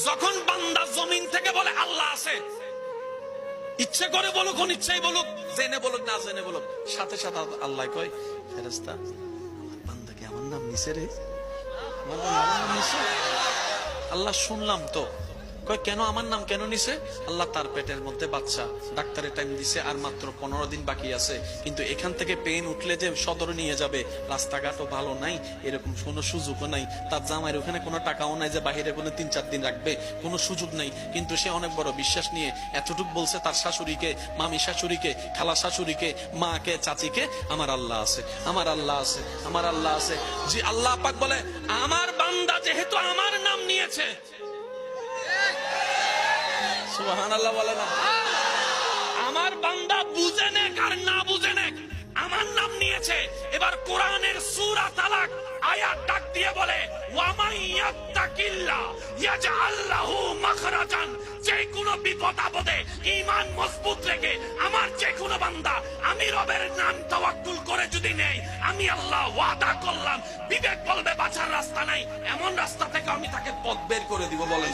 যখন বান্দা জমিন থেকে বলে আল্লাহ আছে, ইচ্ছে করে বলুক, অনিচ্ছাই বলুক, জেনে বলুক না জেনে বলুক, সাথে সাথে আল্লাহ কয় ফেরেশতা আমার বান্দাকে আমার নাম নিছে রে, আমার বান্দা আমার নাম নিছে। আল্লাহ শুনলাম তো। কয় কেন আমার নাম কেন নিছে? আল্লাহ তার পেটের মধ্যে বাচ্চা, ডাক্তারের টাইম দিছে আর মাত্র 15 দিন বাকি আছে, কিন্তু এখান থেকে পেইন উঠলে যে সদরে নিয়ে যাবে, রাস্তাঘাটও ভালো নাই, এরকম কোনো সুযোগও নাই, তার জামাইয়ের ওখানে কোনো টাকাও নাই যে বাহিরে কোনো 3-4 দিন রাখবে, কোনো সুযোগ নাই, কিন্তু সে অনেক বড় বিশ্বাস নিয়ে এতটুকু বলছে তার শাশুড়িকে, মামি শাশুড়িকে, খালা শাশুড়িকে, মাকে, চাচিকে, আমার আল্লাহ আছে, আমার আল্লাহ আছে, আমার আল্লাহ আছে। জি, আল্লাহ পাক বলে আমার বান্দা যেহেতু আমার নাম নিয়েছে, সুবহানাল্লাহ বলে না, আমার বান্দা বুঝে নেক আর না বুঝে নেক, আমার নাম নিয়েছে। এবার কোরআনের সূরা তালাক আয়াত ডাক দিয়ে বলে ওয়া মাইয়াত্তাকিল্লাহ ইয়াজআল লাহু মাখরাজান, যে কোনো বিপদ আপদে ঈমান মজবুত রেখে আমার যে কোনো বান্দা আমি রবের নাম তাওয়াক্কুল করে যদি নেই, আমি আল্লাহ ওয়াদা করলাম বিবেক বলবে বাঁচার রাস্তা নাই, এমন রাস্তা থেকে আমি তাকে পথ বের করে দিব। বলেন